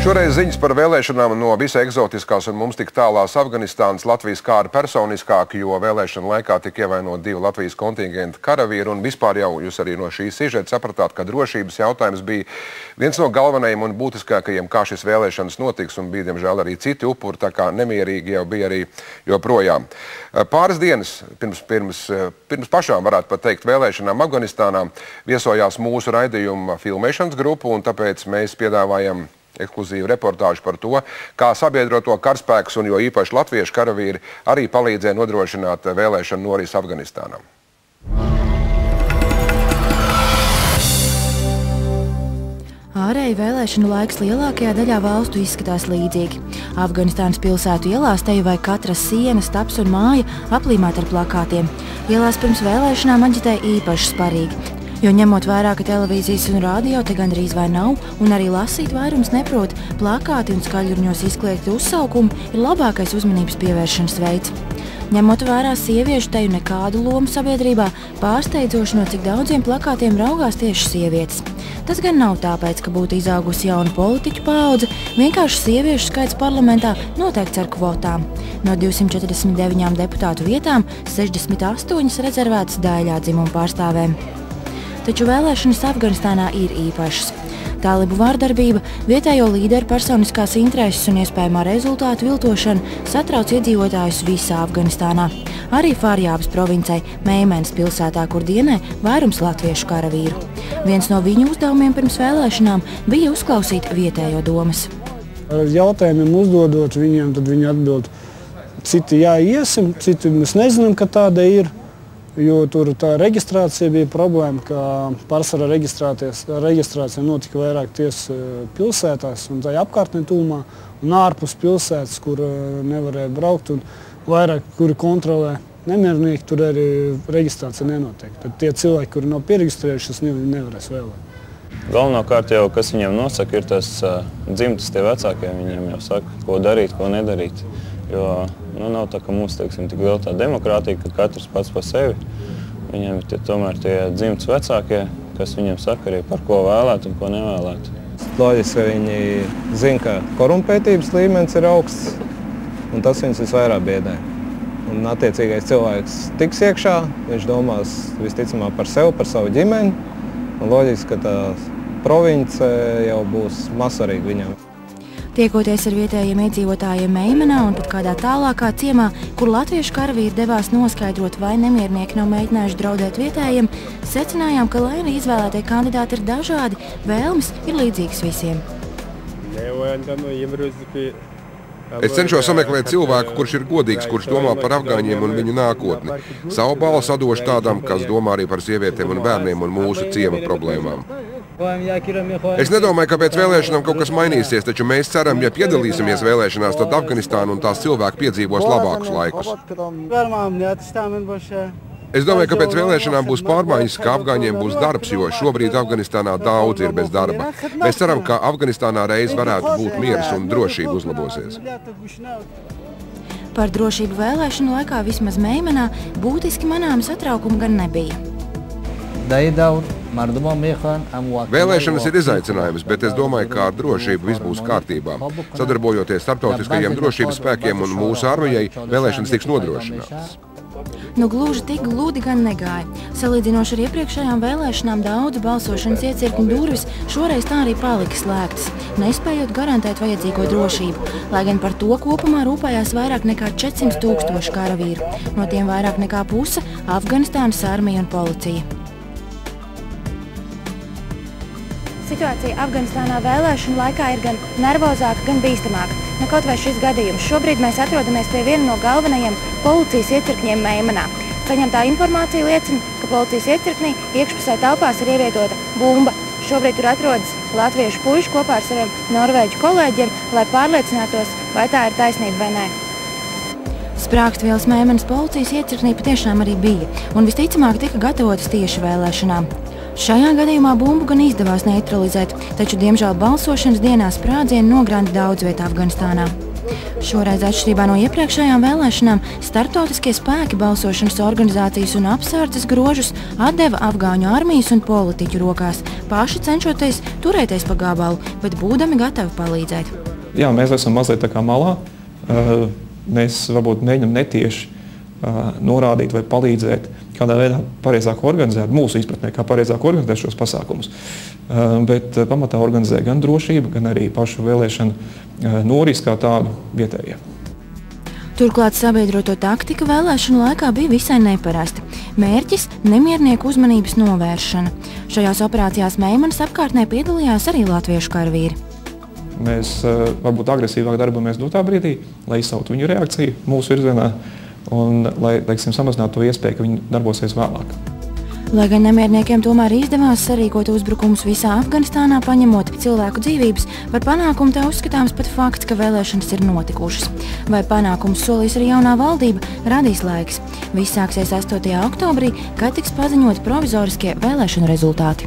Šoreiz ziņas par vēlēšanām no visai eksotiskās un mums tik tālās Afganistānas Latvijas kāra personiskāk, jo vēlēšana laikā tika ievainoti 2 Latvijas kontingenta karavīri, un vispār jau jūs arī no šīs sižeta sapratāt, ka drošības jautājums bija viens no galvenajiem un būtiskākajiem, kā šis vēlēšanas notiks, un bija, diemžēl, arī citi upuri, tā kā nemierīgi jau bija arī joprojām. Pāris dienas pirms pašām, varētu pat teikt, vēlēšanām Afganistānā viesojās mūsu raidījuma filmēšanas grupu, un tāpēc mēs piedāvājam ekskluzīvu reportāžu par to, kā sabiedroto karaspēks un jo īpaši latviešu karavīri arī palīdzēja nodrošināt vēlēšanu norisi Afganistānā. Ārēji vēlēšanu laiks lielākajā daļā valstu izskatās līdzīgi. Afganistānas pilsētu ielās teju vai katra siena, staps un māja aplīmēta ar plakātiem. Ielās pirms vēlēšanām aģitēja īpaši sparīgi, jo ņemot vērā, ka televīzijas un radio te gandrīz vai nav, un arī lasīt vairums neprot, plakāti un skaļruņos izkliegti uzsaukumi ir labākais uzmanības pievēršanas veids. Ņemot vērā sieviešu teju nekādu lomu sabiedrībā, pārsteidzoši no cik daudziem plakātiem raugās tieši sievietes. Tas gan nav tāpēc, ka būtu izaugusi jauna politiķu paudze, vienkārši sieviešu skaits parlamentā noteikts ar kvotām. No 249 deputātu vietām 68 rezervētas daļā dzimumu pārstāvēm. Taču vēlēšanas Afganistānā ir īpašas. Tālibu vārdarbība, vietējo līderu personiskās intereses un iespējamā rezultātu viltošana satrauc iedzīvotājus visā Afganistānā. Arī Fārjābas provincei, Meimenas pilsētā, kur dienē vairums latviešu karavīru. Viens no viņu uzdevumiem pirms vēlēšanām bija uzklausīt vietējo domas. Ar jautājumiem uzdodot viņiem, tad viņi atbild, citi iesim, citi mēs nezinām, ka tāda ir. Jo tur tā reģistrācija bija problēma, ka pārsvarā reģistrācija notika vairāk tiesu pilsētās un tajā apkārtnē tūmā un ārpus pilsētas, kur nevarēja braukt un vairāk, kuri kontrolē nemiernieki, tur arī reģistrācija nenotiek. Tad tie cilvēki, kuri nav pieregistrējušies, nevarēs vēlēt. Galvenokārt jau, kas viņiem nosaka, ir tas dzimtas tie vecākie. Viņiem jau saka, ko darīt, ko nedarīt. Jo nav tā, ka mums, teiksim, tik liela tā demokrātija, ka katrs pats pa sevi. Viņiem ir tomēr tie dzimtas vecākie, kas viņiem saka arī par ko vēlēt un ko nevēlēt. Loģiski, ka viņi zina, ka korumpētības līmenis ir augsts, un tas viņus visvairāk biedē. Un attiecīgais cilvēks tiks iekšā, viņš domās visticamāk par sevi, par savu ģimeni, un loģiski, ka tā province jau būs mazsvarīga viņam. Tiekoties ar vietējiem iedzīvotājiem Meimenā un pat kādā tālākā ciemā, kur latviešu karavīri devās noskaidrot, vai nemiernieki nav mēģinājuši draudēt vietējiem, secinājām, ka lai arī izvēlētie kandidāti ir dažādi, vēlmes ir līdzīgas visiem. Es cenšos sameklēt cilvēku, kurš ir godīgs, kurš domā par afgāņiem un viņu nākotni. Savu balsi atdošu tādam, kas domā arī par sievietēm un bērniem un mūsu ciema problēmām. Es nedomāju, ka pēc vēlēšanām kaut kas mainīsies, taču mēs ceram, ja piedalīsimies vēlēšanās, tad Afganistāna un tās cilvēki piedzīvos labākus laikus. Es domāju, ka pēc vēlēšanām būs pārmaiņas, ka afgāņiem būs darbs, jo šobrīd Afganistānā daudz ir bez darba. Mēs ceram, ka Afganistānā reiz varētu būt mieras un drošība uzlabosies. Par drošību vēlēšanu laikā vismaz Meimenā būtiski manāmi satraukumi gan nebija. Vēlēšanas ir izaicinājums, bet es domāju, ka ar drošību viss būs kārtībā. Sadarbojoties starptautiskajiem drošības spēkiem un mūsu armijai, vēlēšanas tiks nodrošinātas. Nu gluži tik gludi gan negāja. Salīdzinoši ar iepriekšējām vēlēšanām daudz balsošanas iecirkņu durvis šoreiz tā arī palika slēgtas, nespējot garantēt vajadzīgo drošību, lai gan par to kopumā rūpējās vairāk nekā 400 000 karavīru. No tiem vairāk nekā puse Afganistānas armija un policija. Situācija Afganistānā vēlēšanu laikā ir gan nervozāka, gan bīstamāka. Kaut vai šis gadījums. Šobrīd mēs atrodamies pie viena no galvenajiem policijas iecirkņiem Meimenā. Saņemtā informācija liecina, ka policijas iecirknī iekšpusē telpās ir ievietota bumba. Šobrīd tur atrodas latviešu puiši kopā ar saviem norvēģu kolēģiem, lai pārliecinātos, vai tā ir taisnība vai nē. Sprāgstvielas Meimenas policijas iecirknī patiešām arī bija, un visticamāk tika gatavotas tieši vēlēšanām. Šajā gadījumā bumbu gan izdevās neutralizēt, taču, diemžēl, balsošanas dienā sprādzienu nogranda daudz vietā Afganistānā. Šoreiz atšķirībā no iepriekšējām vēlēšanām starptautiskie spēki balsošanas organizācijas un apsardzes grožus atdeva afgāņu armijas un politiķu rokās, paši cenšoties turēties pa gabalu, bet būdami gatavi palīdzēt. Jā, mēs esam mazliet tā kā malā. Mēs varbūt mēģinam netieši norādīt vai palīdzēt, kādā veidā pareizāk organizēt, mūsu izpratnē, kā pareizāk organizēt šos pasākumus. Bet pamatā organizē gan drošību, gan arī pašu vēlēšanu norisi kā tādu vietējie. Turklāt sabiedroto taktika vēlēšanu laikā bija visai neparasta. Mērķis – nemiernieku uzmanības novēršana. Šajās operācijās Meimanas apkārtnē piedalījās arī latviešu karavīri. Mēs varbūt agresīvāk darbojamies dotā brīdī, lai izsautu viņu reakciju mūsu virzienā un lai, samazinātu to iespēju, ka viņi darbosies vēlāk. Lai gan nemierniekiem tomēr izdevās sarīkot uzbrukumus visā Afganistānā, paņemot cilvēku dzīvības, par panākumu te uzskatāms pat fakts, ka vēlēšanas ir notikušas. Vai panākumus solīs arī jaunā valdība, radīs laiks. Viss sāksies 8. oktobrī, kad tiks paziņoti provizoriskie vēlēšanu rezultāti.